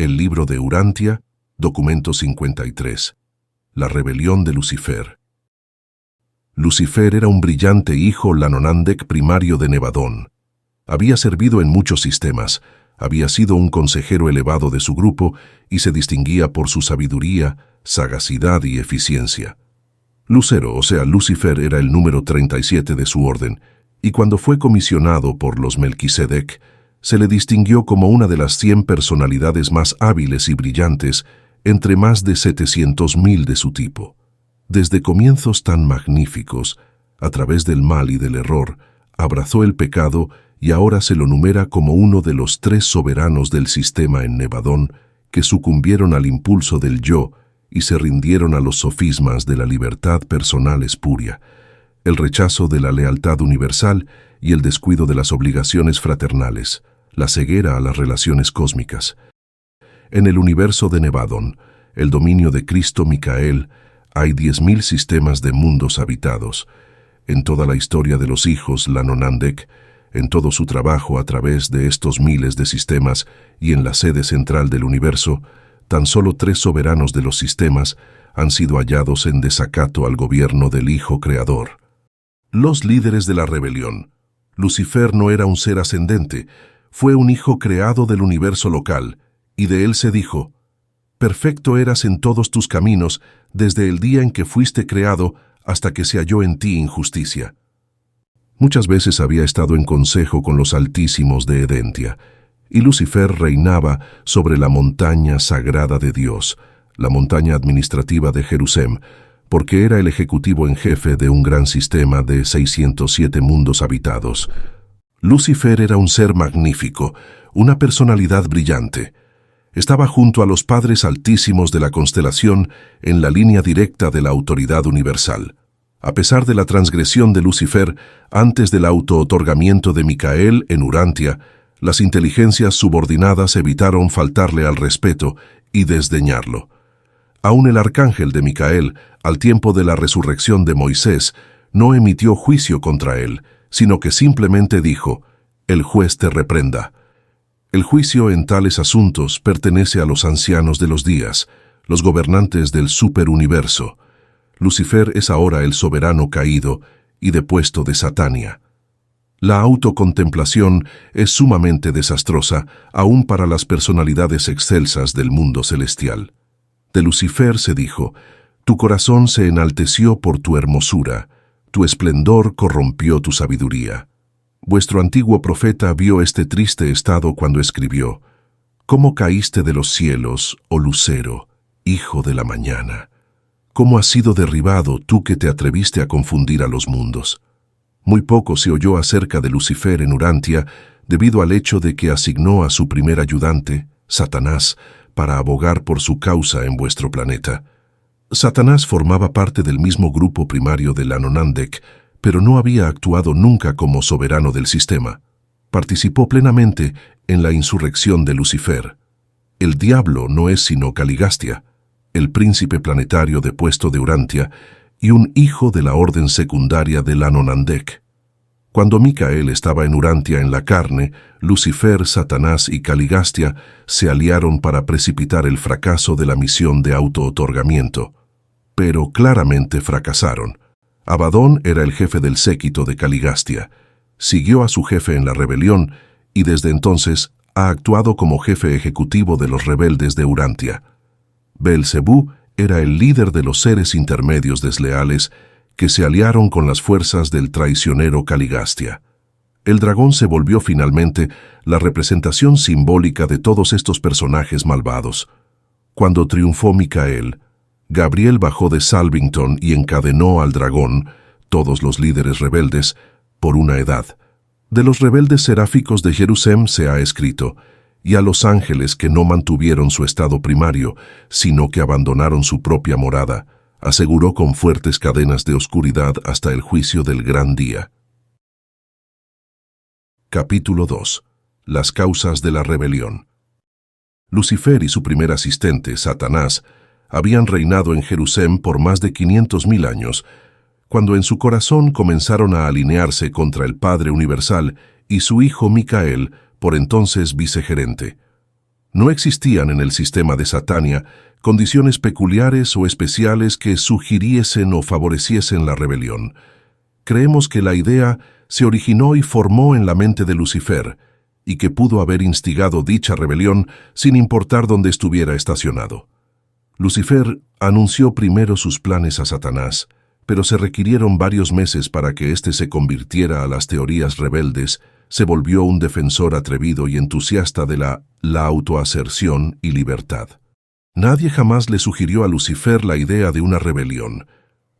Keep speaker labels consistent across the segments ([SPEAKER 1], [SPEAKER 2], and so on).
[SPEAKER 1] El libro de Urantia, documento 53. La rebelión de Lucifer. Lucifer era un brillante hijo Lanonandek primario de Nevadón. Había servido en muchos sistemas, había sido un consejero elevado de su grupo y se distinguía por su sabiduría, sagacidad y eficiencia. Lucero, o sea, Lucifer, era el número 37 de su orden, y cuando fue comisionado por los Melquisedec, se le distinguió como una de las 100 personalidades más hábiles y brillantes entre más de 700.000 de su tipo. Desde comienzos tan magníficos, a través del mal y del error, abrazó el pecado y ahora se lo numera como uno de los 3 soberanos del sistema en Nevadón que sucumbieron al impulso del yo y se rindieron a los sofismas de la libertad personal espuria, el rechazo de la lealtad universal y el descuido de las obligaciones fraternales, la ceguera a las relaciones cósmicas. En el universo de Nevadón, el dominio de Cristo Micael, hay 10.000 sistemas de mundos habitados. En toda la historia de los hijos Lanonandek, en todo su trabajo a través de estos miles de sistemas y en la sede central del universo, tan solo 3 soberanos de los sistemas han sido hallados en desacato al gobierno del Hijo Creador. Los líderes de la rebelión. Lucifer no era un ser ascendente, fue un hijo creado del universo local, y de él se dijo: «Perfecto eras en todos tus caminos, desde el día en que fuiste creado hasta que se halló en ti injusticia». Muchas veces había estado en consejo con los altísimos de Edentia, y Lucifer reinaba sobre la montaña sagrada de Dios, la montaña administrativa de Jerusalén, porque era el ejecutivo en jefe de un gran sistema de 607 mundos habitados. Lucifer era un ser magnífico, una personalidad brillante. Estaba junto a los padres altísimos de la constelación en la línea directa de la autoridad universal. A pesar de la transgresión de Lucifer antes del auto-otorgamiento de Micael en Urantia, las inteligencias subordinadas evitaron faltarle al respeto y desdeñarlo. Aún el arcángel de Micael, al tiempo de la resurrección de Moisés, no emitió juicio contra él, sino que simplemente dijo: «El juez te reprenda». El juicio en tales asuntos pertenece a los ancianos de los días, los gobernantes del superuniverso. Lucifer es ahora el soberano caído y depuesto de Satania. La autocontemplación es sumamente desastrosa, aún para las personalidades excelsas del mundo celestial. De Lucifer se dijo: «Tu corazón se enalteció por tu hermosura, tu esplendor corrompió tu sabiduría». Vuestro antiguo profeta vio este triste estado cuando escribió: «¿Cómo caíste de los cielos, oh lucero, hijo de la mañana? ¿Cómo has sido derribado tú que te atreviste a confundir a los mundos?». Muy poco se oyó acerca de Lucifer en Urantia debido al hecho de que asignó a su primer ayudante, Satanás, para abogar por su causa en vuestro planeta. Satanás formaba parte del mismo grupo primario de Lanonandek, pero no había actuado nunca como soberano del sistema. Participó plenamente en la insurrección de Lucifer. El diablo no es sino Caligastia, el príncipe planetario depuesto de Urantia y un hijo de la orden secundaria de Lanonandek. Cuando Micael estaba en Urantia en la carne, Lucifer, Satanás y Caligastia se aliaron para precipitar el fracaso de la misión de auto-otorgamiento. Pero claramente fracasaron. Abadón era el jefe del séquito de Caligastia, siguió a su jefe en la rebelión y desde entonces ha actuado como jefe ejecutivo de los rebeldes de Urantia. Beelzebú era el líder de los seres intermedios desleales que se aliaron con las fuerzas del traicionero Caligastia. El dragón se volvió finalmente la representación simbólica de todos estos personajes malvados. Cuando triunfó Micael, Gabriel bajó de Salvington y encadenó al dragón, todos los líderes rebeldes, por una edad. De los rebeldes seráficos de Jerusalén se ha escrito: «Y a los ángeles que no mantuvieron su estado primario, sino que abandonaron su propia morada, aseguró con fuertes cadenas de oscuridad hasta el juicio del gran día». Capítulo 2. Las causas de la rebelión. Lucifer y su primer asistente, Satanás, habían reinado en Jerusalén por más de 500.000 años, cuando en su corazón comenzaron a alinearse contra el Padre Universal y su hijo Micael, por entonces vicegerente. No existían en el sistema de Satania condiciones peculiares o especiales que sugiriesen o favoreciesen la rebelión. Creemos que la idea se originó y formó en la mente de Lucifer, y que pudo haber instigado dicha rebelión sin importar dónde estuviera estacionado. Lucifer anunció primero sus planes a Satanás, pero se requirieron varios meses para que éste se convirtiera a las teorías rebeldes, se volvió un defensor atrevido y entusiasta de la autoaserción y libertad. Nadie jamás le sugirió a Lucifer la idea de una rebelión.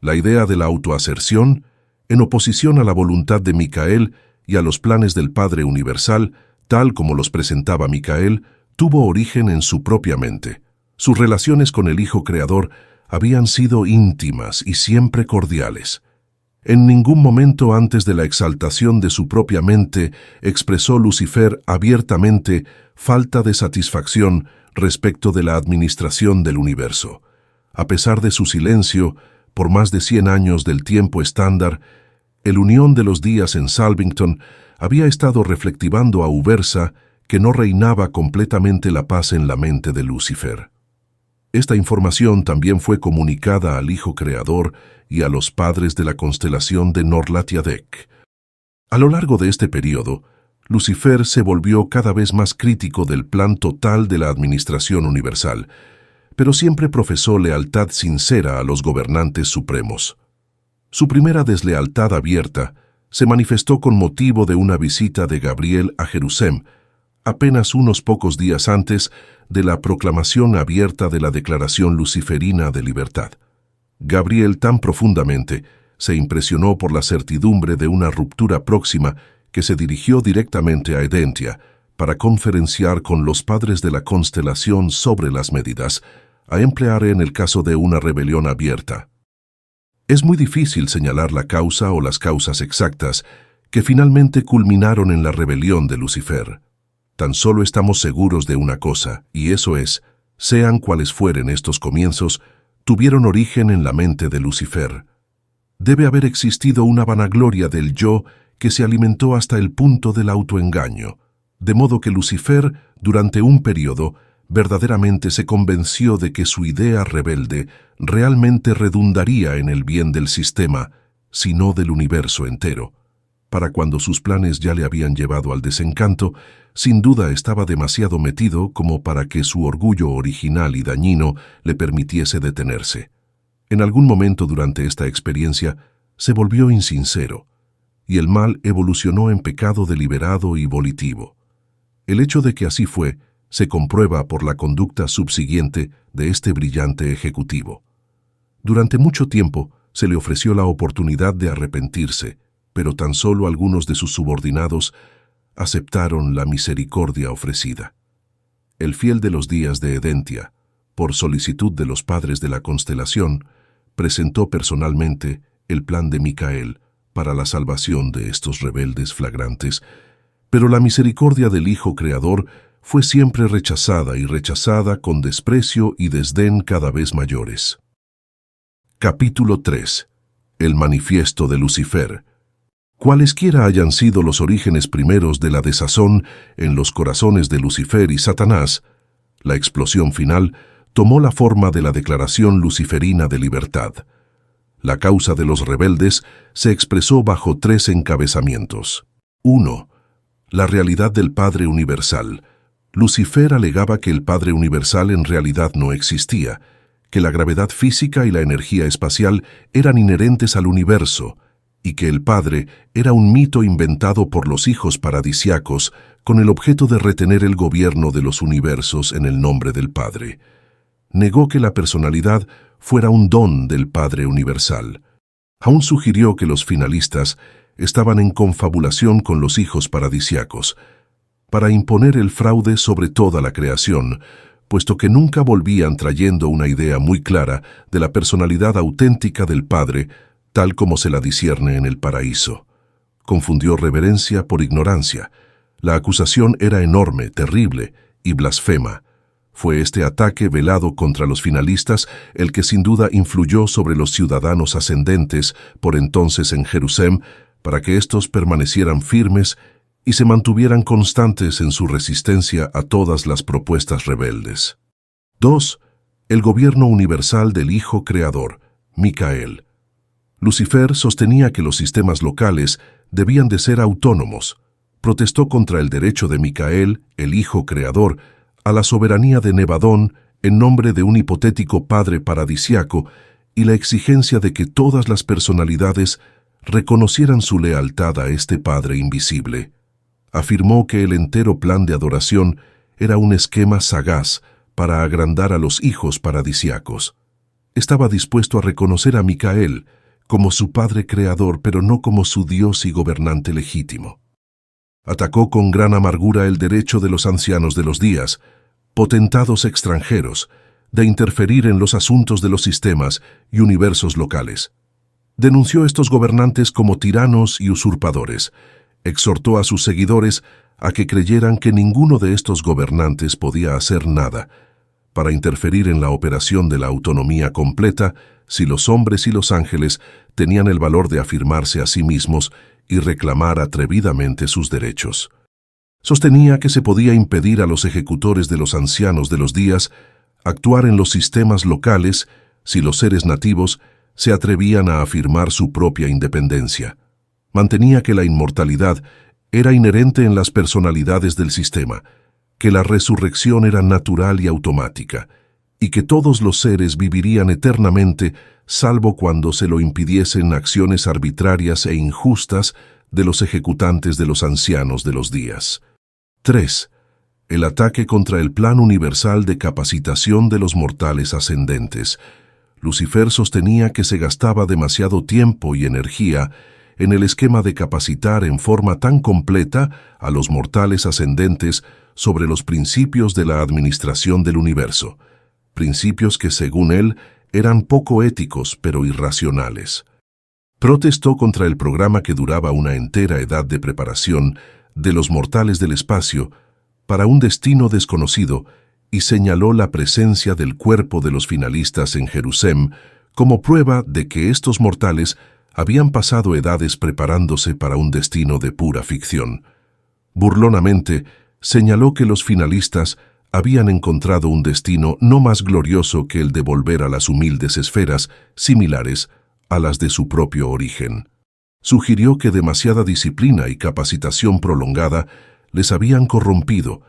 [SPEAKER 1] La idea de la autoaserción, en oposición a la voluntad de Micael y a los planes del Padre Universal, tal como los presentaba Micael, tuvo origen en su propia mente. Sus relaciones con el Hijo Creador habían sido íntimas y siempre cordiales. En ningún momento antes de la exaltación de su propia mente expresó Lucifer abiertamente falta de satisfacción respecto de la administración del universo. A pesar de su silencio, por más de 100 años del tiempo estándar, el Unión de los Días en Salvington había estado reflectivando a Uversa que no reinaba completamente la paz en la mente de Lucifer. Esta información también fue comunicada al Hijo Creador y a los padres de la constelación de Norlatiadec. A lo largo de este periodo, Lucifer se volvió cada vez más crítico del plan total de la administración universal, pero siempre profesó lealtad sincera a los gobernantes supremos. Su primera deslealtad abierta se manifestó con motivo de una visita de Gabriel a Jerusalén, apenas unos pocos días antes de la proclamación abierta de la Declaración Luciferina de Libertad. Gabriel tan profundamente se impresionó por la certidumbre de una ruptura próxima que se dirigió directamente a Edentia para conferenciar con los padres de la constelación sobre las medidas a emplear en el caso de una rebelión abierta. Es muy difícil señalar la causa o las causas exactas que finalmente culminaron en la rebelión de Lucifer. Tan solo estamos seguros de una cosa, y eso es, sean cuales fueren estos comienzos, tuvieron origen en la mente de Lucifer. Debe haber existido una vanagloria del yo que se alimentó hasta el punto del autoengaño, de modo que Lucifer, durante un periodo, verdaderamente se convenció de que su idea rebelde realmente redundaría en el bien del sistema, si no del universo entero. Para cuando sus planes ya le habían llevado al desencanto, sin duda estaba demasiado metido como para que su orgullo original y dañino le permitiese detenerse. En algún momento durante esta experiencia se volvió insincero, y el mal evolucionó en pecado deliberado y volitivo. El hecho de que así fue se comprueba por la conducta subsiguiente de este brillante ejecutivo. Durante mucho tiempo se le ofreció la oportunidad de arrepentirse, pero tan solo algunos de sus subordinados aceptaron la misericordia ofrecida. El fiel de los días de Edentia, por solicitud de los padres de la constelación, presentó personalmente el plan de Micael para la salvación de estos rebeldes flagrantes, pero la misericordia del Hijo Creador fue siempre rechazada y rechazada con desprecio y desdén cada vez mayores. Capítulo 3. El manifiesto de Lucifer. Cualesquiera hayan sido los orígenes primeros de la desazón en los corazones de Lucifer y Satanás, la explosión final tomó la forma de la Declaración Luciferina de Libertad. La causa de los rebeldes se expresó bajo 3 encabezamientos. 1. La realidad del Padre Universal. Lucifer alegaba que el Padre Universal en realidad no existía, que la gravedad física y la energía espacial eran inherentes al universo, y que el Padre era un mito inventado por los hijos paradisiacos con el objeto de retener el gobierno de los universos en el nombre del Padre. Negó que la personalidad fuera un don del Padre Universal. Aún sugirió que los finalistas estaban en confabulación con los hijos paradisiacos, para imponer el fraude sobre toda la creación, puesto que nunca volvían trayendo una idea muy clara de la personalidad auténtica del Padre, tal como se la discierne en el paraíso. Confundió reverencia por ignorancia. La acusación era enorme, terrible y blasfema. Fue este ataque velado contra los finalistas el que sin duda influyó sobre los ciudadanos ascendentes por entonces en Jerusalén para que éstos permanecieran firmes y se mantuvieran constantes en su resistencia a todas las propuestas rebeldes. 2. El gobierno universal del Hijo Creador, Micael. Lucifer sostenía que los sistemas locales debían de ser autónomos. Protestó contra el derecho de Micael, el Hijo Creador, a la soberanía de Nevadón en nombre de un hipotético padre paradisiaco y la exigencia de que todas las personalidades reconocieran su lealtad a este Padre invisible. Afirmó que el entero plan de adoración era un esquema sagaz para agrandar a los hijos paradisiacos. Estaba dispuesto a reconocer a Micael como su Padre Creador, pero no como su Dios y gobernante legítimo. Atacó con gran amargura el derecho de los ancianos de los días, potentados extranjeros, de interferir en los asuntos de los sistemas y universos locales. Denunció a estos gobernantes como tiranos y usurpadores. Exhortó a sus seguidores a que creyeran que ninguno de estos gobernantes podía hacer nada para interferir en la operación de la autonomía completa si los hombres y los ángeles tenían el valor de afirmarse a sí mismos y reclamar atrevidamente sus derechos. Sostenía que se podía impedir a los ejecutores de los ancianos de los días actuar en los sistemas locales si los seres nativos se atrevían a afirmar su propia independencia. Mantenía que la inmortalidad era inherente en las personalidades del sistema, que la resurrección era natural y automática, y que todos los seres vivirían eternamente salvo cuando se lo impidiesen acciones arbitrarias e injustas de los ejecutantes de los ancianos de los días. 3. El ataque contra el plan universal de capacitación de los mortales ascendentes. Lucifer sostenía que se gastaba demasiado tiempo y energía en el esquema de capacitar en forma tan completa a los mortales ascendentes sobre los principios de la administración del universo, principios que, según él, eran poco éticos pero irracionales. Protestó contra el programa que duraba una entera edad de preparación de los mortales del espacio para un destino desconocido y señaló la presencia del cuerpo de los finalistas en Jerusalén como prueba de que estos mortales habían pasado edades preparándose para un destino de pura ficción. Burlonamente, señaló que los finalistas habían encontrado un destino no más glorioso que el de volver a las humildes esferas similares a las de su propio origen. Sugirió que demasiada disciplina y capacitación prolongada les habían corrompido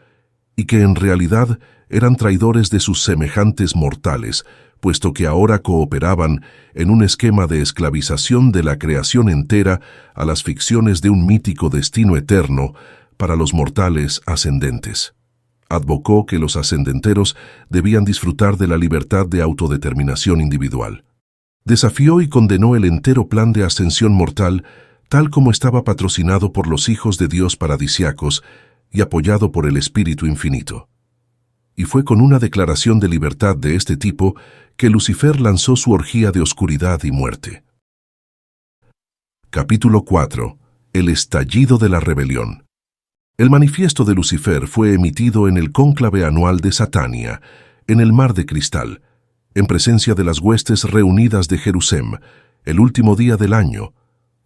[SPEAKER 1] y que en realidad eran traidores de sus semejantes mortales, puesto que ahora cooperaban en un esquema de esclavización de la creación entera a las ficciones de un mítico destino eterno para los mortales ascendentes. Advocó que los ascendenteros debían disfrutar de la libertad de autodeterminación individual. Desafió y condenó el entero plan de ascensión mortal, tal como estaba patrocinado por los hijos de Dios paradisiacos y apoyado por el Espíritu Infinito. Y fue con una declaración de libertad de este tipo que Lucifer lanzó su orgía de oscuridad y muerte. Capítulo 4. El estallido de la rebelión. El manifiesto de Lucifer fue emitido en el cónclave anual de Satania, en el Mar de Cristal, en presencia de las huestes reunidas de Jerusalén, el último día del año,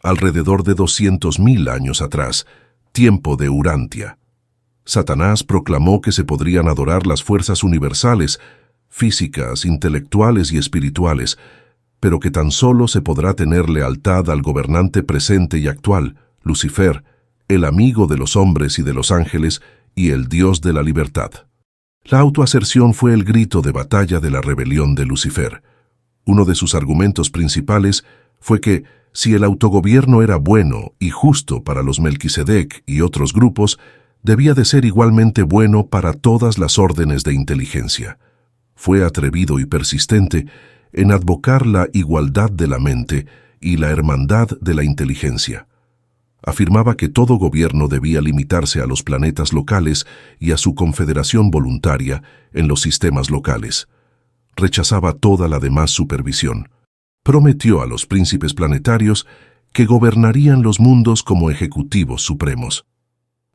[SPEAKER 1] alrededor de 200.000 años atrás, tiempo de Urantia. Satanás proclamó que se podrían adorar las fuerzas universales, físicas, intelectuales y espirituales, pero que tan solo se podrá tener lealtad al gobernante presente y actual, Lucifer, el amigo de los hombres y de los ángeles y el Dios de la libertad. La autoaserción fue el grito de batalla de la rebelión de Lucifer. Uno de sus argumentos principales fue que, si el autogobierno era bueno y justo para los Melquisedec y otros grupos, debía de ser igualmente bueno para todas las órdenes de inteligencia. Fue atrevido y persistente en advocar la igualdad de la mente y la hermandad de la inteligencia. Afirmaba que todo gobierno debía limitarse a los planetas locales y a su confederación voluntaria en los sistemas locales. Rechazaba toda la demás supervisión. Prometió a los príncipes planetarios que gobernarían los mundos como ejecutivos supremos.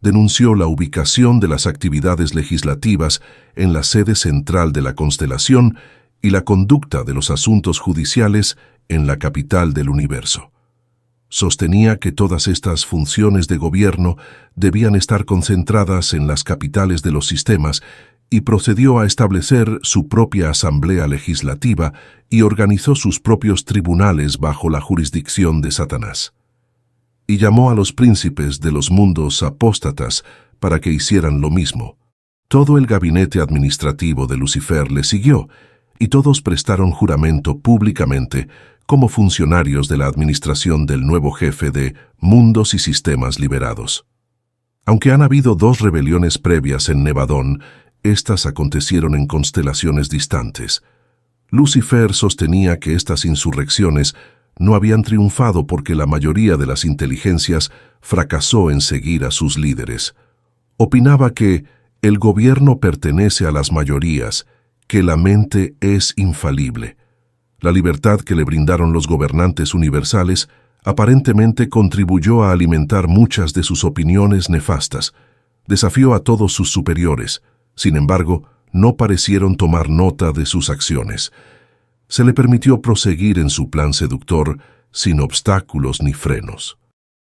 [SPEAKER 1] Denunció la ubicación de las actividades legislativas en la sede central de la constelación y la conducta de los asuntos judiciales en la capital del universo. Sostenía que todas estas funciones de gobierno debían estar concentradas en las capitales de los sistemas y procedió a establecer su propia asamblea legislativa y organizó sus propios tribunales bajo la jurisdicción de Satanás. Y llamó a los príncipes de los mundos apóstatas para que hicieran lo mismo. Todo el gabinete administrativo de Lucifer le siguió, y todos prestaron juramento públicamente como funcionarios de la administración del nuevo jefe de mundos y sistemas liberados. Aunque han habido 2 rebeliones previas en Nevadón, estas acontecieron en constelaciones distantes. Lucifer sostenía que estas insurrecciones no habían triunfado porque la mayoría de las inteligencias fracasó en seguir a sus líderes. Opinaba que el gobierno pertenece a las mayorías, que la mente es infalible. La libertad que le brindaron los gobernantes universales aparentemente contribuyó a alimentar muchas de sus opiniones nefastas. Desafió a todos sus superiores. Sin embargo, no parecieron tomar nota de sus acciones. Se le permitió proseguir en su plan seductor sin obstáculos ni frenos.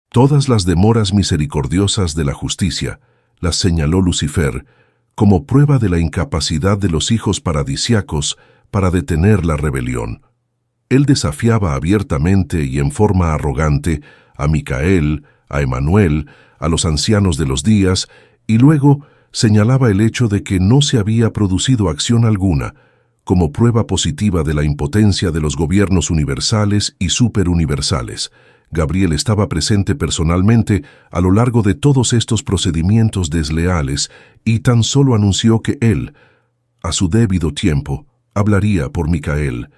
[SPEAKER 1] Todas las demoras misericordiosas de la justicia las señaló Lucifer como prueba de la incapacidad de los hijos paradisiacos para detener la rebelión. Él desafiaba abiertamente y en forma arrogante a Micael, a Emanuel, a los ancianos de los días, y luego señalaba el hecho de que no se había producido acción alguna, como prueba positiva de la impotencia de los gobiernos universales y superuniversales. Gabriel estaba presente personalmente a lo largo de todos estos procedimientos desleales y tan solo anunció que él, a su debido tiempo, hablaría por Micael,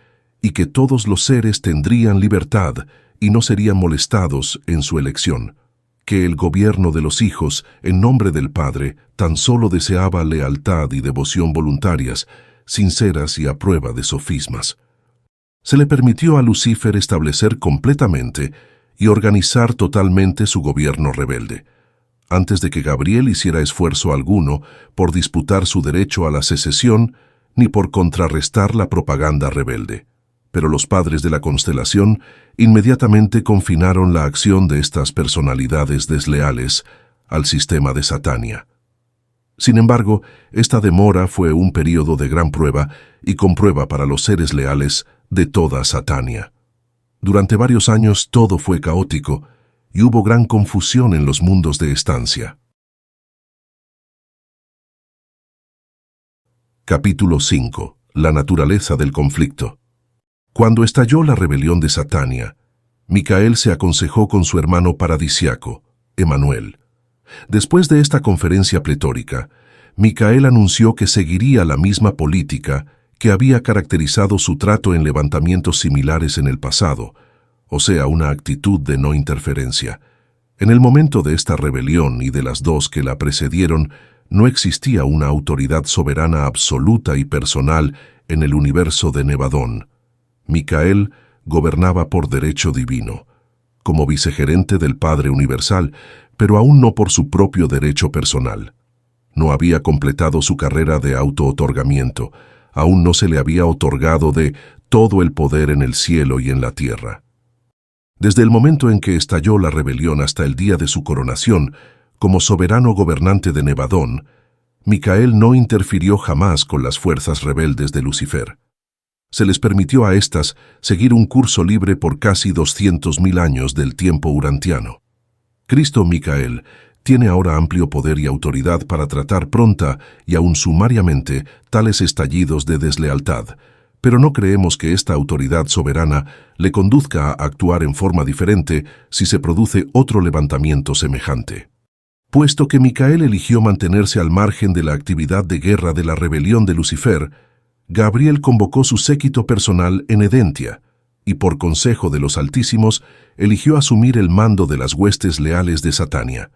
[SPEAKER 1] y que todos los seres tendrían libertad y no serían molestados en su elección, que el gobierno de los hijos, en nombre del Padre, tan solo deseaba lealtad y devoción voluntarias, sinceras y a prueba de sofismas. Se le permitió a Lucifer establecer completamente y organizar totalmente su gobierno rebelde, antes de que Gabriel hiciera esfuerzo alguno por disputar su derecho a la secesión ni por contrarrestar la propaganda rebelde. Pero los padres de la constelación inmediatamente confinaron la acción de estas personalidades desleales al sistema de Satania. Sin embargo, esta demora fue un período de gran prueba y con prueba para los seres leales de toda Satania. Durante varios años todo fue caótico y hubo gran confusión en los mundos de estancia. Capítulo 5. La naturaleza del conflicto. Cuando estalló la rebelión de Satania, Micael se aconsejó con su hermano paradisiaco, Emanuel. Después de esta conferencia pletórica, Micael anunció que seguiría la misma política que había caracterizado su trato en levantamientos similares en el pasado, o sea, una actitud de no interferencia. En el momento de esta rebelión y de las 2 que la precedieron, no existía una autoridad soberana absoluta y personal en el universo de Nevadón. Micael gobernaba por derecho divino, como vicegerente del Padre Universal, pero aún no por su propio derecho personal. No había completado su carrera de auto-otorgamiento, aún no se le había otorgado de todo el poder en el cielo y en la tierra. Desde el momento en que estalló la rebelión hasta el día de su coronación, como soberano gobernante de Nevadón, Micael no interfirió jamás con las fuerzas rebeldes de Lucifer. Se les permitió a éstas seguir un curso libre por casi 200.000 años del tiempo urantiano. Cristo Micael tiene ahora amplio poder y autoridad para tratar pronta y aun sumariamente tales estallidos de deslealtad, pero no creemos que esta autoridad soberana le conduzca a actuar en forma diferente si se produce otro levantamiento semejante. Puesto que Micael eligió mantenerse al margen de la actividad de guerra de la rebelión de Lucifer, Gabriel convocó su séquito personal en Edentia, y por consejo de los Altísimos, eligió asumir el mando de las huestes leales de Satania.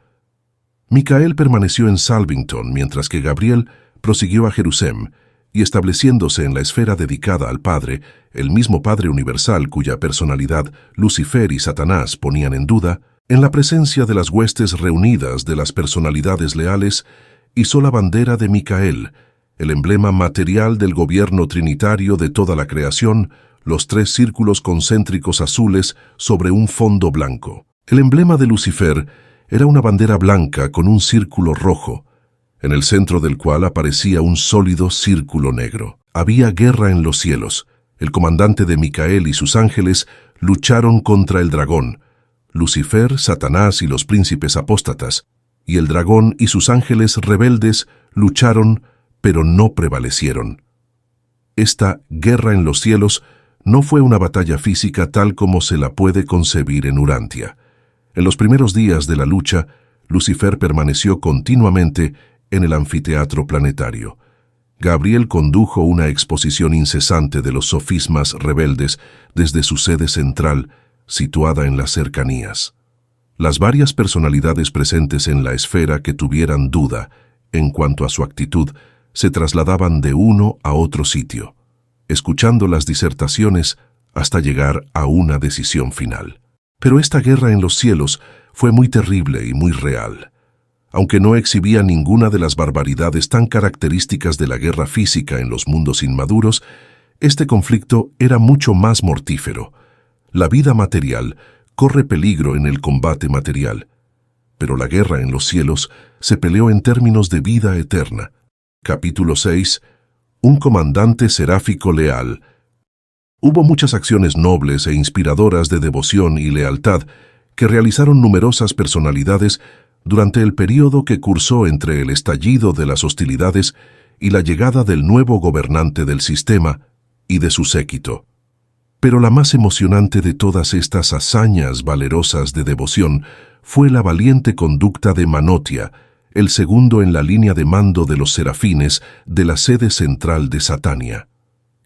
[SPEAKER 1] Micael permaneció en Salvington, mientras que Gabriel prosiguió a Jerusalén, y estableciéndose en la esfera dedicada al Padre, el mismo Padre Universal cuya personalidad Lucifer y Satanás ponían en duda, en la presencia de las huestes reunidas de las personalidades leales, izó la bandera de Micael, el emblema material del gobierno trinitario de toda la creación, los 3 círculos concéntricos azules sobre un fondo blanco. El emblema de Lucifer era una bandera blanca con un círculo rojo, en el centro del cual aparecía un sólido círculo negro. Había guerra en los cielos. El comandante de Micael y sus ángeles lucharon contra el dragón, Lucifer, Satanás y los príncipes apóstatas, y el dragón y sus ángeles rebeldes lucharon, pero no prevalecieron. Esta guerra en los cielos no fue una batalla física tal como se la puede concebir en Urantia. En los primeros días de la lucha, Lucifer permaneció continuamente en el anfiteatro planetario. Gabriel condujo una exposición incesante de los sofismas rebeldes desde su sede central, situada en las cercanías. Las varias personalidades presentes en la esfera que tuvieran duda en cuanto a su actitud se trasladaban de uno a otro sitio, escuchando las disertaciones hasta llegar a una decisión final. Pero esta guerra en los cielos fue muy terrible y muy real. Aunque no exhibía ninguna de las barbaridades tan características de la guerra física en los mundos inmaduros, este conflicto era mucho más mortífero. La vida material corre peligro en el combate material, pero la guerra en los cielos se peleó en términos de vida eterna. Capítulo 6. Un comandante seráfico leal. Hubo muchas acciones nobles e inspiradoras de devoción y lealtad que realizaron numerosas personalidades durante el período que cursó entre el estallido de las hostilidades y la llegada del nuevo gobernante del sistema y de su séquito. Pero la más emocionante de todas estas hazañas valerosas de devoción fue la valiente conducta de Manotia, el segundo en la línea de mando de los serafines de la sede central de Satania.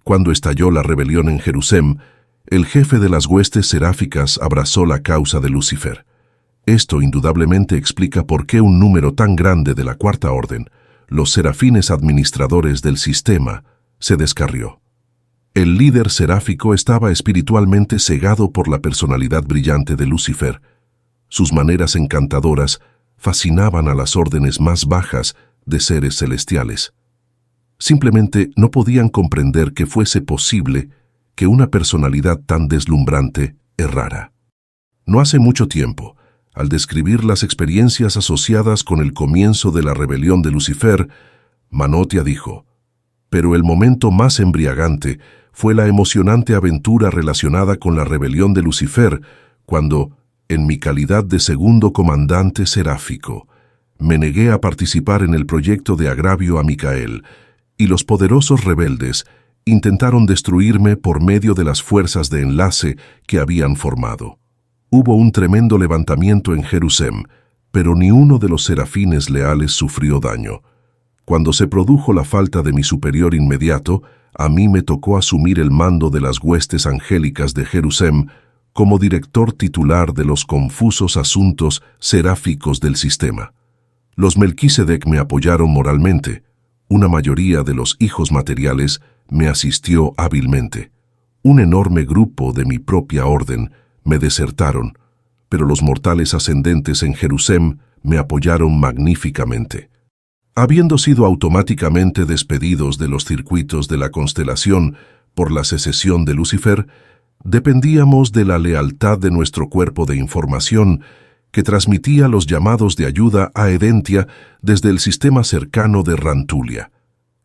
[SPEAKER 1] Cuando estalló la rebelión en Jerusalén, el jefe de las huestes seráficas abrazó la causa de Lucifer. Esto indudablemente explica por qué un número tan grande de la Cuarta Orden, los serafines administradores del sistema, se descarrió. El líder seráfico estaba espiritualmente cegado por la personalidad brillante de Lucifer. Sus maneras encantadoras fascinaban a las órdenes más bajas de seres celestiales. Simplemente no podían comprender que fuese posible que una personalidad tan deslumbrante errara. No hace mucho tiempo, al describir las experiencias asociadas con el comienzo de la rebelión de Lucifer, Manotia dijo: «Pero el momento más embriagante fue la emocionante aventura relacionada con la rebelión de Lucifer, cuando, en mi calidad de segundo comandante seráfico, me negué a participar en el proyecto de agravio a Micael, y los poderosos rebeldes intentaron destruirme por medio de las fuerzas de enlace que habían formado. Hubo un tremendo levantamiento en Jerusalén, pero ni uno de los serafines leales sufrió daño. Cuando se produjo la falta de mi superior inmediato, a mí me tocó asumir el mando de las huestes angélicas de Jerusalén como director titular de los confusos asuntos seráficos del sistema. Los Melquisedec me apoyaron moralmente. Una mayoría de los hijos materiales me asistió hábilmente. Un enorme grupo de mi propia orden me desertaron, pero los mortales ascendentes en Jerusalén me apoyaron magníficamente. Habiendo sido automáticamente despedidos de los circuitos de la constelación por la secesión de Lucifer, dependíamos de la lealtad de nuestro cuerpo de información que transmitía los llamados de ayuda a Edentia desde el sistema cercano de Rantulia.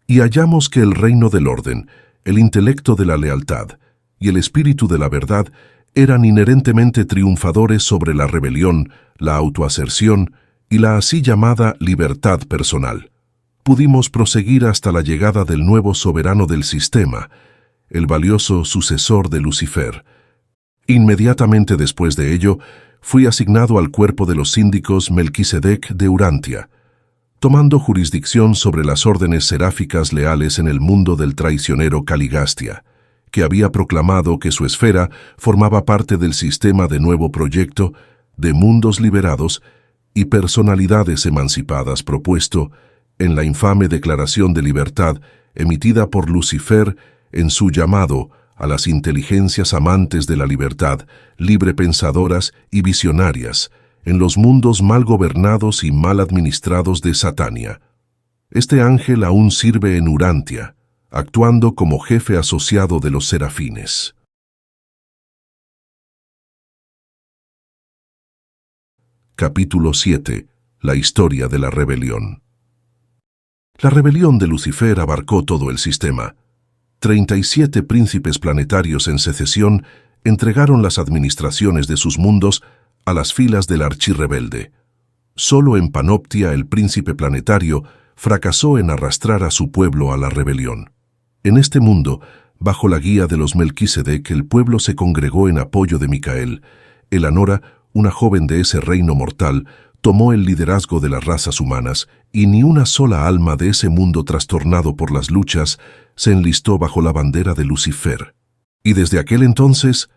[SPEAKER 1] Y hallamos que el reino del orden, el intelecto de la lealtad y el espíritu de la verdad eran inherentemente triunfadores sobre la rebelión, la autoaserción y la así llamada libertad personal. Pudimos proseguir hasta la llegada del nuevo soberano del sistema, el valioso sucesor de Lucifer. Inmediatamente después de ello, fui asignado al cuerpo de los síndicos Melquisedec de Urantia, tomando jurisdicción sobre las órdenes seráficas leales en el mundo del traicionero Caligastia, que había proclamado que su esfera formaba parte del sistema de nuevo proyecto de mundos liberados y personalidades emancipadas propuesto en la infame Declaración de Libertad emitida por Lucifer en su llamado a las inteligencias amantes de la libertad, librepensadoras y visionarias, en los mundos mal gobernados y mal administrados de Satania. Este ángel aún sirve en Urantia, actuando como jefe asociado de los serafines. Capítulo 7. La historia de la rebelión. La rebelión de Lucifer abarcó todo el sistema. 37 príncipes planetarios en secesión entregaron las administraciones de sus mundos a las filas del archirrebelde. Solo en Panoptia el príncipe planetario fracasó en arrastrar a su pueblo a la rebelión. En este mundo, bajo la guía de los Melquisedec, el pueblo se congregó en apoyo de Micael. Elanora, una joven de ese reino mortal, tomó el liderazgo de las razas humanas, y ni una sola alma de ese mundo trastornado por las luchas se enlistó bajo la bandera de Lucifer. Y desde aquel entonces,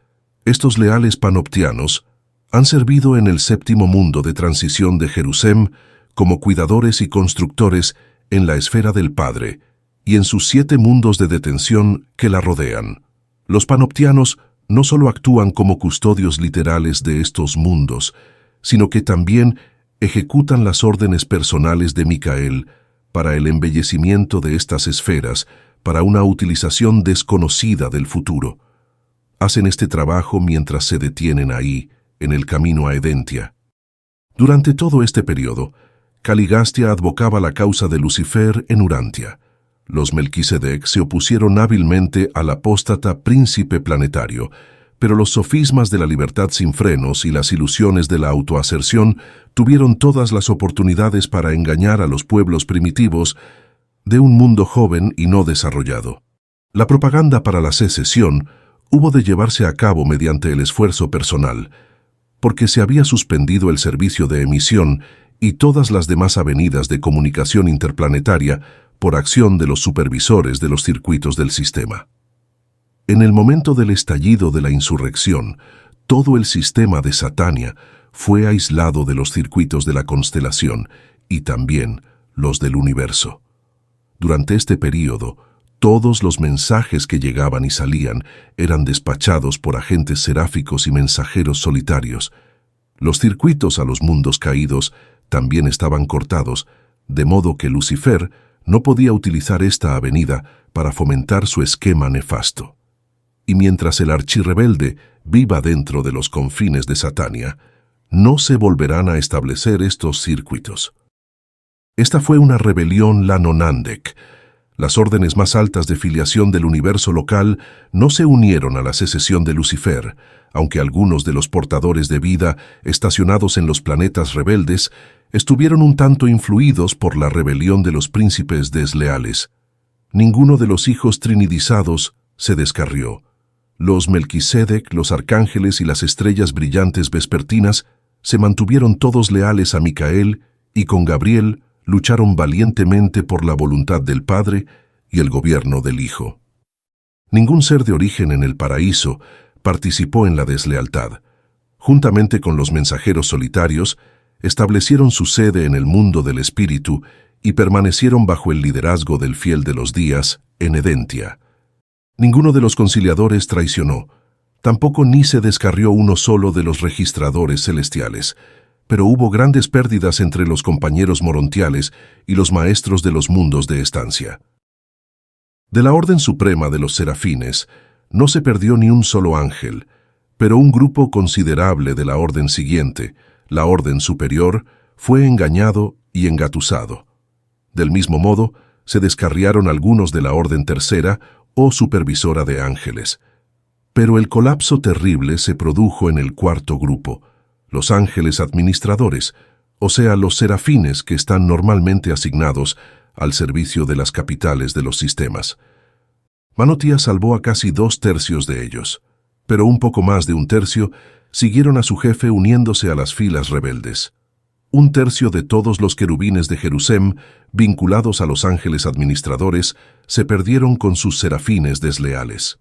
[SPEAKER 1] estos leales panoptianos han servido en el séptimo mundo de transición de Jerusalén como cuidadores y constructores en la esfera del Padre y en sus 7 mundos de detención que la rodean. Los panoptianos no solo actúan como custodios literales de estos mundos, sino que también ejecutan las órdenes personales de Micael para el embellecimiento de estas esferas, para una utilización desconocida del futuro. Hacen este trabajo mientras se detienen ahí, en el camino a Edentia. Durante todo este periodo, Caligastia advocaba la causa de Lucifer en Urantia. Los Melquisedec se opusieron hábilmente al apóstata príncipe planetario, pero los sofismas de la libertad sin frenos y las ilusiones de la autoaserción tuvieron todas las oportunidades para engañar a los pueblos primitivos de un mundo joven y no desarrollado. La propaganda para la secesión hubo de llevarse a cabo mediante el esfuerzo personal, porque se había suspendido el servicio de emisión y todas las demás avenidas de comunicación interplanetaria por acción de los supervisores de los circuitos del sistema. En el momento del estallido de la insurrección, todo el sistema de Satania fue aislado de los circuitos de la constelación y también los del universo. Durante este período, todos los mensajes que llegaban y salían eran despachados por agentes seráficos y mensajeros solitarios. Los circuitos a los mundos caídos también estaban cortados, de modo que Lucifer no podía utilizar esta avenida para fomentar su esquema nefasto. Y mientras el archirrebelde viva dentro de los confines de Satania, no se volverán a establecer estos circuitos. Esta fue una rebelión Lanonandec. Las órdenes más altas de filiación del universo local no se unieron a la secesión de Lucifer, aunque algunos de los portadores de vida estacionados en los planetas rebeldes estuvieron un tanto influidos por la rebelión de los príncipes desleales. Ninguno de los hijos trinidizados se descarrió. Los Melquisedec, los arcángeles y las estrellas brillantes vespertinas se mantuvieron todos leales a Micael y con Gabriel lucharon valientemente por la voluntad del Padre y el gobierno del Hijo. Ningún ser de origen en el paraíso participó en la deslealtad. Juntamente con los mensajeros solitarios, establecieron su sede en el mundo del espíritu y permanecieron bajo el liderazgo del fiel de los días, en Edentia. Ninguno de los conciliadores traicionó, tampoco ni se descarrió uno solo de los registradores celestiales, pero hubo grandes pérdidas entre los compañeros morontiales y los maestros de los mundos de estancia. De la orden suprema de los serafines, no se perdió ni un solo ángel, pero un grupo considerable de la orden siguiente, la orden superior, fue engañado y engatusado. Del mismo modo, se descarriaron algunos de la orden tercera o supervisora de ángeles. Pero el colapso terrible se produjo en el cuarto grupo, los ángeles administradores, o sea, los serafines que están normalmente asignados al servicio de las capitales de los sistemas. Manotia salvó a casi 2/3 de ellos, pero un poco más de 1/3 siguieron a su jefe uniéndose a las filas rebeldes. 1/3 de todos los querubines de Jerusalén, vinculados a los ángeles administradores, se perdieron con sus serafines desleales.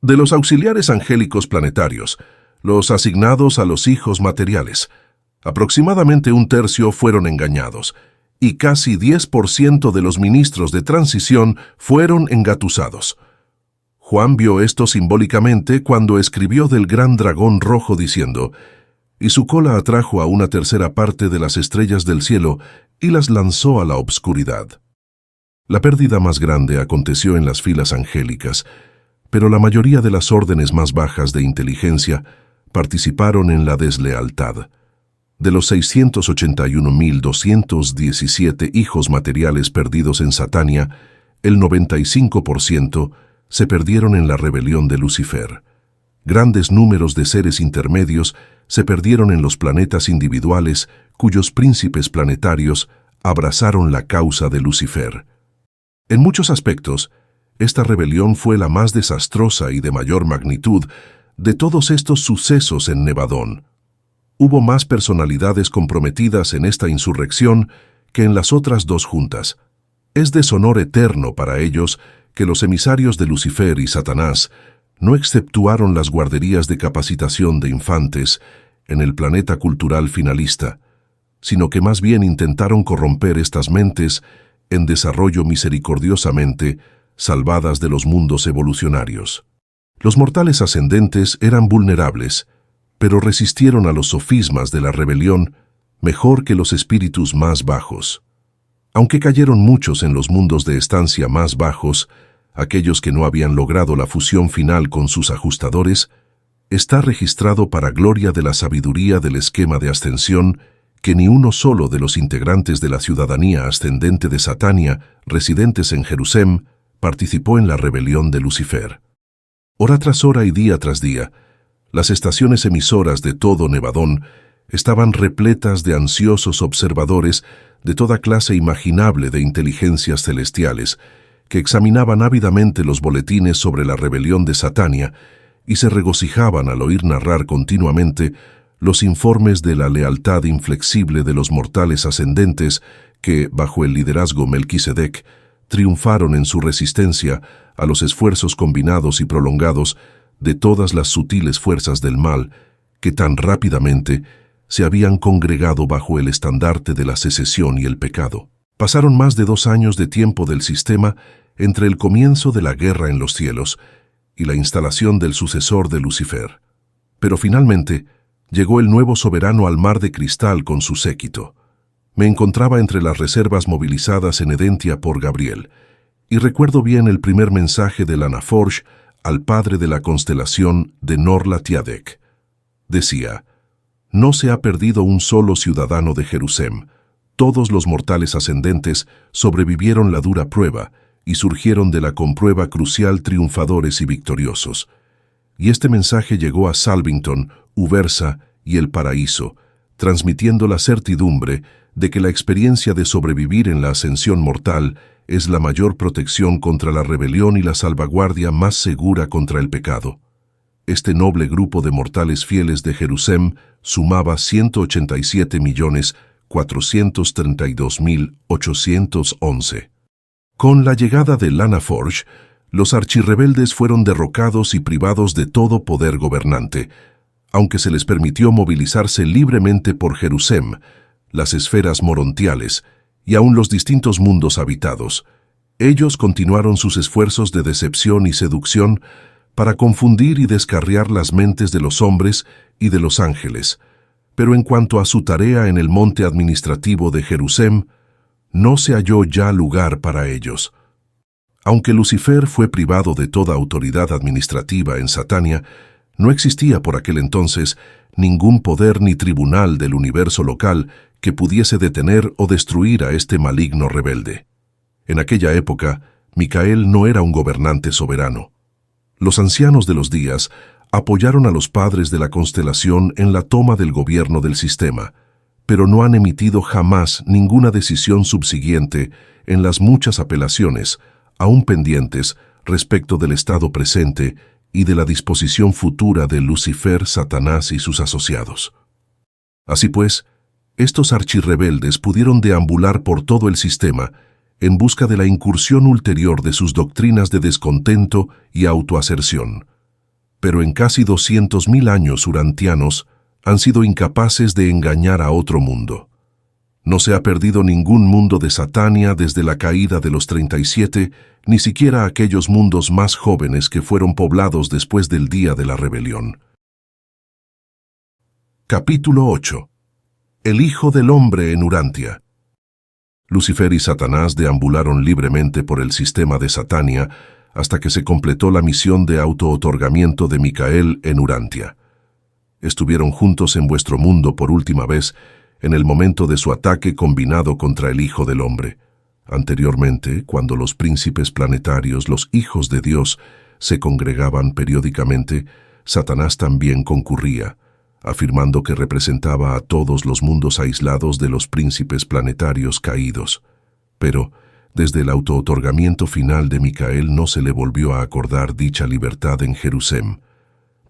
[SPEAKER 1] De los auxiliares angélicos planetarios, los asignados a los hijos materiales, aproximadamente 1/3 fueron engañados, y casi 10% de los ministros de transición fueron engatusados. Juan vio esto simbólicamente cuando escribió del gran dragón rojo diciendo: «Y su cola atrajo a 1/3 parte de las estrellas del cielo y las lanzó a la obscuridad». La pérdida más grande aconteció en las filas angélicas, pero la mayoría de las órdenes más bajas de inteligencia participaron en la deslealtad. De los 681.217 hijos materiales perdidos en Satania, el 95% se perdieron en la rebelión de Lucifer. Grandes números de seres intermedios se perdieron en los planetas individuales cuyos príncipes planetarios abrazaron la causa de Lucifer. En muchos aspectos, esta rebelión fue la más desastrosa y de mayor magnitud de todos estos sucesos en Nevadón. Hubo más personalidades comprometidas en esta insurrección que en las otras dos juntas. Es deshonor eterno para ellos que los emisarios de Lucifer y Satanás no exceptuaron las guarderías de capacitación de infantes en el planeta cultural finalista, sino que más bien intentaron corromper estas mentes en desarrollo misericordiosamente salvadas de los mundos evolucionarios. Los mortales ascendentes eran vulnerables, pero resistieron a los sofismas de la rebelión mejor que los espíritus más bajos. Aunque cayeron muchos en los mundos de estancia más bajos, aquellos que no habían logrado la fusión final con sus ajustadores, está registrado para gloria de la sabiduría del esquema de ascensión que ni uno solo de los integrantes de la ciudadanía ascendente de Satania, residentes en Jerusalén, participó en la rebelión de Lucifer. Hora tras hora y día tras día, las estaciones emisoras de todo Nevadón estaban repletas de ansiosos observadores de toda clase imaginable de inteligencias celestiales, que examinaban ávidamente los boletines sobre la rebelión de Satania y se regocijaban al oír narrar continuamente los informes de la lealtad inflexible de los mortales ascendentes que, bajo el liderazgo Melquisedec, triunfaron en su resistencia a los esfuerzos combinados y prolongados de todas las sutiles fuerzas del mal que tan rápidamente se habían congregado bajo el estandarte de la secesión y el pecado. Pasaron más de 2 años de tiempo del sistema entre el comienzo de la guerra en los cielos y la instalación del sucesor de Lucifer. Pero finalmente llegó el nuevo soberano al mar de cristal con su séquito. Me encontraba entre las reservas movilizadas en Edentia por Gabriel, y recuerdo bien el primer mensaje de Lanaforge al padre de la constelación de Nor-Latiadec. Decía: «No se ha perdido un solo ciudadano de Jerusalén. Todos los mortales ascendentes sobrevivieron la dura prueba y surgieron de la comprueba crucial triunfadores y victoriosos». Y este mensaje llegó a Salvington, Uversa y el Paraíso, transmitiendo la certidumbre de que la experiencia de sobrevivir en la ascensión mortal es la mayor protección contra la rebelión y la salvaguardia más segura contra el pecado. Este noble grupo de mortales fieles de Jerusalén sumaba 187.432.811. Con la llegada de Lanaforge, los archirrebeldes fueron derrocados y privados de todo poder gobernante, aunque se les permitió movilizarse libremente por Jerusalén, las esferas morontiales y aún los distintos mundos habitados. Ellos continuaron sus esfuerzos de decepción y seducción para confundir y descarriar las mentes de los hombres y de los ángeles, pero en cuanto a su tarea en el monte administrativo de Jerusalén, no se halló ya lugar para ellos. Aunque Lucifer fue privado de toda autoridad administrativa en Satania, no existía por aquel entonces ningún poder ni tribunal del universo local que pudiese detener o destruir a este maligno rebelde. En aquella época, Micael no era un gobernante soberano. Los ancianos de los días apoyaron a los padres de la constelación en la toma del gobierno del sistema, pero no han emitido jamás ninguna decisión subsiguiente en las muchas apelaciones, aún pendientes, respecto del estado presente y de la disposición futura de Lucifer, Satanás y sus asociados. Así pues, estos archirrebeldes pudieron deambular por todo el sistema en busca de la incursión ulterior de sus doctrinas de descontento y autoaserción. Pero en casi 200.000 años urantianos han sido incapaces de engañar a otro mundo. No se ha perdido ningún mundo de Satania desde la caída de los 37, ni siquiera aquellos mundos más jóvenes que fueron poblados después del día de la rebelión. Capítulo 8. El Hijo del Hombre en Urantia. Lucifer y Satanás deambularon libremente por el sistema de Satania hasta que se completó la misión de auto-otorgamiento de Micael en Urantia. Estuvieron juntos en vuestro mundo por última vez en el momento de su ataque combinado contra el Hijo del Hombre. Anteriormente, cuando los príncipes planetarios, los hijos de Dios, se congregaban periódicamente, Satanás también concurría, afirmando que representaba a todos los mundos aislados de los príncipes planetarios caídos. Pero, desde el autootorgamiento final de Micael no se le volvió a acordar dicha libertad en Jerusalén.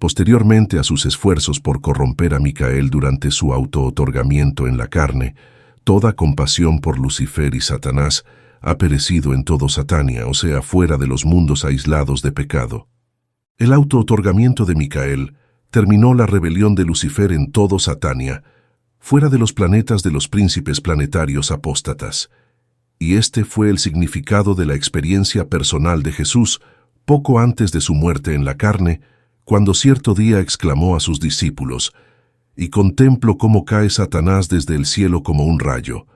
[SPEAKER 1] Posteriormente a sus esfuerzos por corromper a Micael durante su autootorgamiento en la carne, toda compasión por Lucifer y Satanás ha perecido en todo Satania, o sea, fuera de los mundos aislados de pecado. El autootorgamiento de Micael terminó la rebelión de Lucifer en todo Satania, fuera de los planetas de los príncipes planetarios apóstatas. Y este fue el significado de la experiencia personal de Jesús poco antes de su muerte en la carne, cuando cierto día exclamó a sus discípulos: «Y contemplo cómo cae Satanás desde el cielo como un rayo».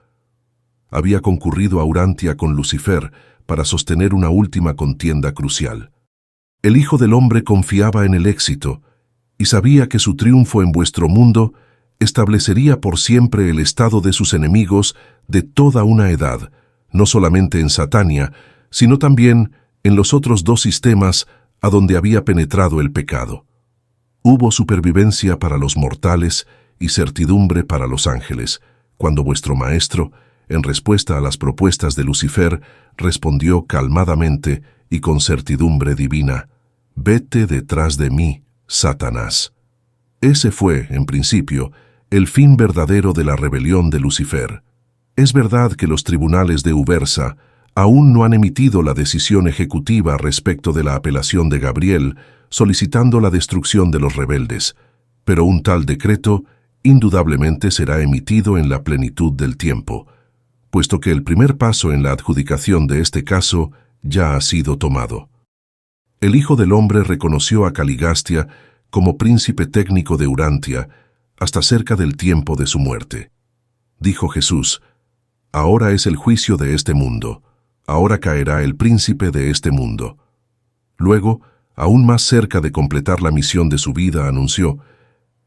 [SPEAKER 1] Había concurrido a Urantia con Lucifer para sostener una última contienda crucial. El Hijo del Hombre confiaba en el éxito y sabía que su triunfo en vuestro mundo establecería por siempre el estado de sus enemigos de toda una edad, no solamente en Satania, sino también en los otros dos sistemas a donde había penetrado el pecado. Hubo supervivencia para los mortales y certidumbre para los ángeles, cuando vuestro Maestro, en respuesta a las propuestas de Lucifer, respondió calmadamente y con certidumbre divina: «Vete detrás de mí, Satanás». Ese fue, en principio, el fin verdadero de la rebelión de Lucifer. Es verdad que los tribunales de Ubersa aún no han emitido la decisión ejecutiva respecto de la apelación de Gabriel solicitando la destrucción de los rebeldes, pero un tal decreto indudablemente será emitido en la plenitud del tiempo, puesto que el primer paso en la adjudicación de este caso ya ha sido tomado. El Hijo del Hombre reconoció a Caligastia como príncipe técnico de Urantia hasta cerca del tiempo de su muerte. Dijo Jesús: «Ahora es el juicio de este mundo. Ahora caerá el príncipe de este mundo». Luego, aún más cerca de completar la misión de su vida, anunció: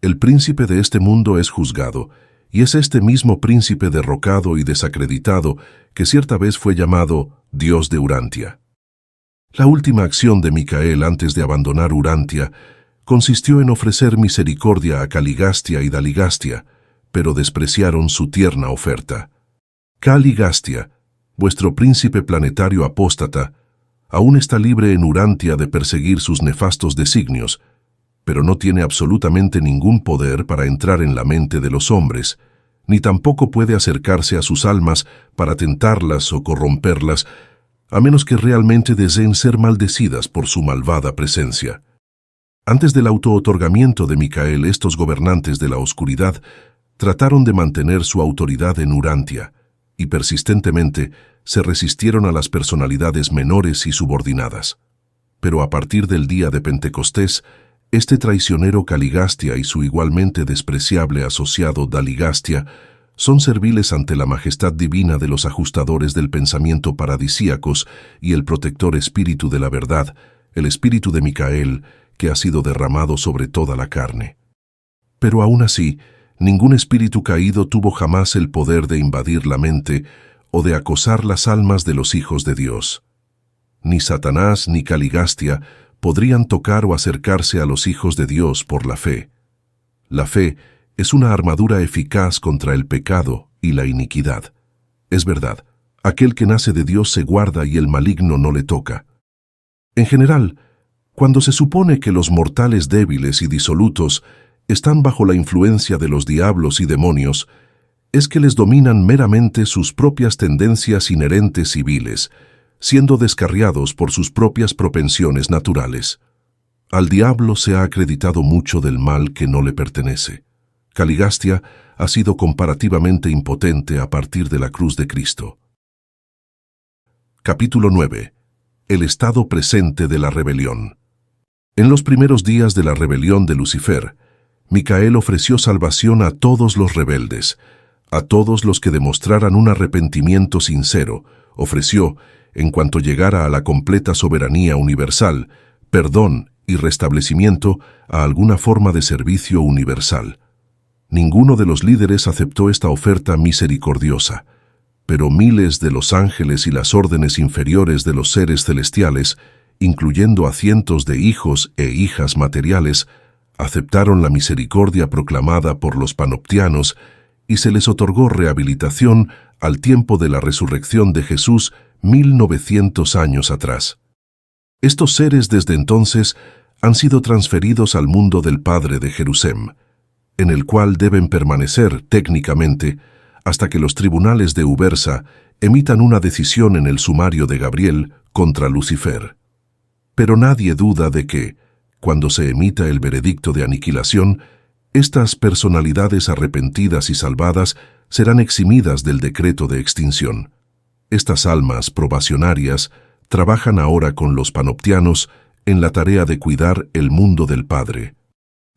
[SPEAKER 1] «El príncipe de este mundo es juzgado, y es este mismo príncipe derrocado y desacreditado que cierta vez fue llamado Dios de Urantia». La última acción de Micael antes de abandonar Urantia consistió en ofrecer misericordia a Caligastia y Daligastia, pero despreciaron su tierna oferta. Caligastia, vuestro príncipe planetario apóstata, aún está libre en Urantia de perseguir sus nefastos designios, pero no tiene absolutamente ningún poder para entrar en la mente de los hombres, ni tampoco puede acercarse a sus almas para tentarlas o corromperlas, a menos que realmente deseen ser maldecidas por su malvada presencia. Antes del autootorgamiento de Micael, estos gobernantes de la oscuridad trataron de mantener su autoridad en Urantia, y persistentemente se resistieron a las personalidades menores y subordinadas. Pero a partir del día de Pentecostés, este traicionero Caligastia y su igualmente despreciable asociado Daligastia son serviles ante la majestad divina de los ajustadores del pensamiento paradisíacos y el protector espíritu de la verdad, el espíritu de Micael, que ha sido derramado sobre toda la carne. Pero aún así, ningún espíritu caído tuvo jamás el poder de invadir la mente o de acosar las almas de los hijos de Dios. Ni Satanás ni Caligastia podrían tocar o acercarse a los hijos de Dios por la fe. La fe es una armadura eficaz contra el pecado y la iniquidad. Es verdad, aquel que nace de Dios se guarda y el maligno no le toca. En general, cuando se supone que los mortales débiles y disolutos están bajo la influencia de los diablos y demonios, es que les dominan meramente sus propias tendencias inherentes y viles, siendo descarriados por sus propias propensiones naturales. Al diablo se ha acreditado mucho del mal que no le pertenece. Caligastia ha sido comparativamente impotente a partir de la cruz de Cristo. Capítulo 9. El estado presente de la rebelión. En los primeros días de la rebelión de Lucifer, Micael ofreció salvación a todos los rebeldes, a todos los que demostraran un arrepentimiento sincero. Ofreció, en cuanto llegara a la completa soberanía universal, perdón y restablecimiento a alguna forma de servicio universal. Ninguno de los líderes aceptó esta oferta misericordiosa, pero miles de los ángeles y las órdenes inferiores de los seres celestiales, incluyendo a cientos de hijos e hijas materiales, aceptaron la misericordia proclamada por los panoptianos y se les otorgó rehabilitación al tiempo de la resurrección de Jesús 1900 años atrás. Estos seres desde entonces han sido transferidos al mundo del Padre de Jerusalén, en el cual deben permanecer técnicamente hasta que los tribunales de Ubersa emitan una decisión en el sumario de Gabriel contra Lucifer. Pero nadie duda de que, cuando se emita el veredicto de aniquilación, estas personalidades arrepentidas y salvadas serán eximidas del decreto de extinción. Estas almas probacionarias trabajan ahora con los panoptianos en la tarea de cuidar el mundo del Padre.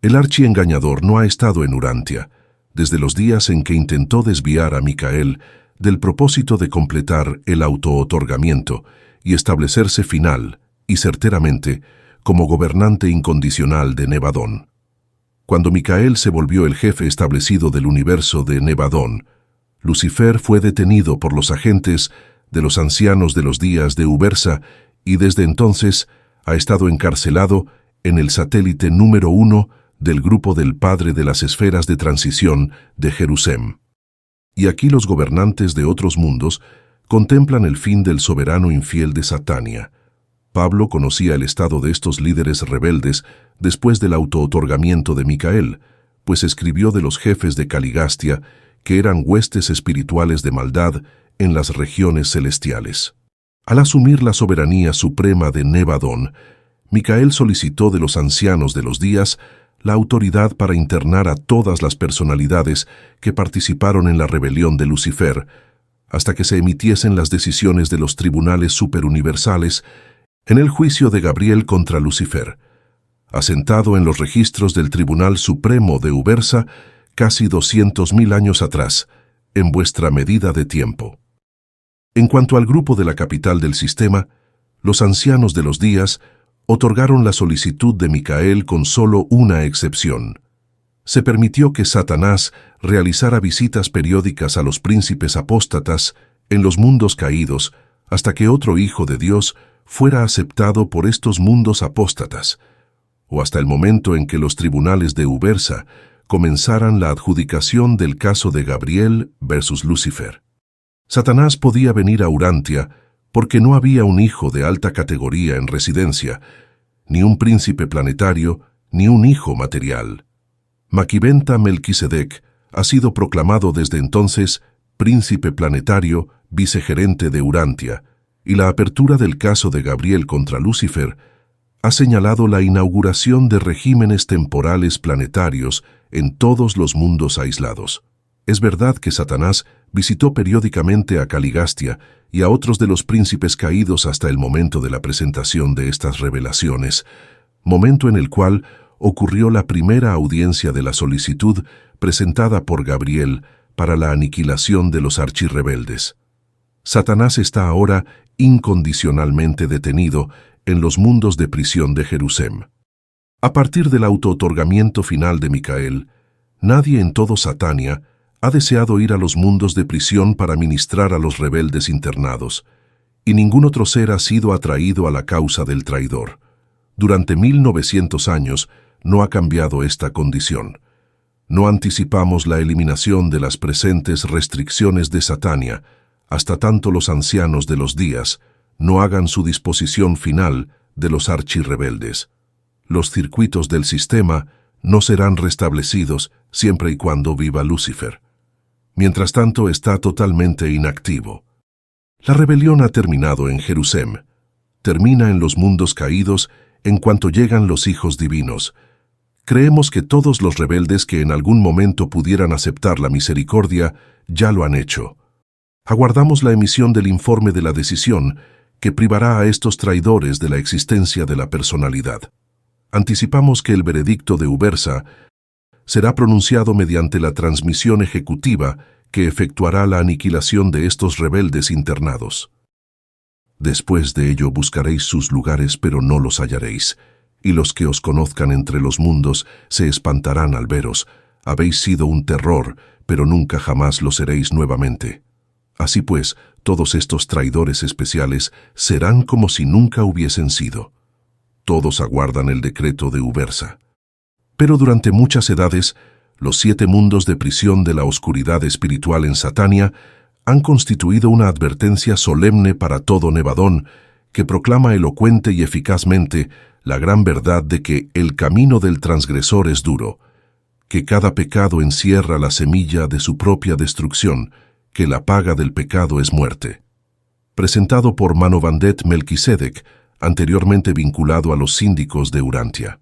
[SPEAKER 1] El archiengañador no ha estado en Urantia desde los días en que intentó desviar a Micael del propósito de completar el autootorgamiento y establecerse final y certeramente como gobernante incondicional de Nevadón. Cuando Micael se volvió el jefe establecido del universo de Nevadón, Lucifer fue detenido por los agentes de los ancianos de los días de Ubersa y desde entonces ha estado encarcelado en el satélite número 1 del grupo del Padre de las esferas de transición de Jerusalén. Y aquí los gobernantes de otros mundos contemplan el fin del soberano infiel de Satania. Pablo conocía el estado de estos líderes rebeldes después del autootorgamiento de Micael, pues escribió de los jefes de Caligastia, que eran huestes espirituales de maldad en las regiones celestiales. Al asumir la soberanía suprema de Nevadón, Micael solicitó de los ancianos de los días la autoridad para internar a todas las personalidades que participaron en la rebelión de Lucifer, hasta que se emitiesen las decisiones de los tribunales superuniversales en el juicio de Gabriel contra Lucifer, asentado en los registros del Tribunal Supremo de Ubersa casi 200.000 años atrás, en vuestra medida de tiempo. En cuanto al grupo de la capital del sistema, los ancianos de los días otorgaron la solicitud de Micael con solo una excepción. Se permitió que Satanás realizara visitas periódicas a los príncipes apóstatas en los mundos caídos hasta que otro hijo de Dios fuera aceptado por estos mundos apóstatas, o hasta el momento en que los tribunales de Ubersa comenzaran la adjudicación del caso de Gabriel versus Lucifer. Satanás podía venir a Urantia porque no había un hijo de alta categoría en residencia, ni un príncipe planetario, ni un hijo material. Maquiventa Melquisedec ha sido proclamado desde entonces príncipe planetario, vicegerente de Urantia, y la apertura del caso de Gabriel contra Lucifer ha señalado la inauguración de regímenes temporales planetarios en todos los mundos aislados. Es verdad que Satanás visitó periódicamente a Caligastia y a otros de los príncipes caídos hasta el momento de la presentación de estas revelaciones, momento en el cual ocurrió la primera audiencia de la solicitud presentada por Gabriel para la aniquilación de los archirrebeldes. Satanás está ahora incondicionalmente detenido en los mundos de prisión de Jerusalén. A partir del autootorgamiento final de Micael, nadie en todo Satania ha deseado ir a los mundos de prisión para ministrar a los rebeldes internados, y ningún otro ser ha sido atraído a la causa del traidor. Durante 1900 años no ha cambiado esta condición. No anticipamos la eliminación de las presentes restricciones de Satania hasta tanto los ancianos de los días no hagan su disposición final de los archirrebeldes. Los circuitos del sistema no serán restablecidos siempre y cuando viva Lucifer. Mientras tanto está totalmente inactivo. La rebelión ha terminado en Jerusalén. Termina en los mundos caídos en cuanto llegan los hijos divinos. Creemos que todos los rebeldes que en algún momento pudieran aceptar la misericordia ya lo han hecho. Aguardamos la emisión del informe de la decisión que privará a estos traidores de la existencia de la personalidad. Anticipamos que el veredicto de Ubersa será pronunciado mediante la transmisión ejecutiva que efectuará la aniquilación de estos rebeldes internados. Después de ello buscaréis sus lugares, pero no los hallaréis, y los que os conozcan entre los mundos se espantarán al veros, Habéis sido un terror, pero nunca jamás lo seréis nuevamente. Así pues, todos estos traidores especiales serán como si nunca hubiesen sido. Todos aguardan el decreto de Ubersa. Pero durante muchas edades, los 7 mundos de prisión de la oscuridad espiritual en Satania han constituido una advertencia solemne para todo Nevadón, que proclama elocuente y eficazmente la gran verdad de que el camino del transgresor es duro, que cada pecado encierra la semilla de su propia destrucción, que la paga del pecado es muerte. Presentado por Manovandet Melquisedec, anteriormente vinculado a los síndicos de Urantia.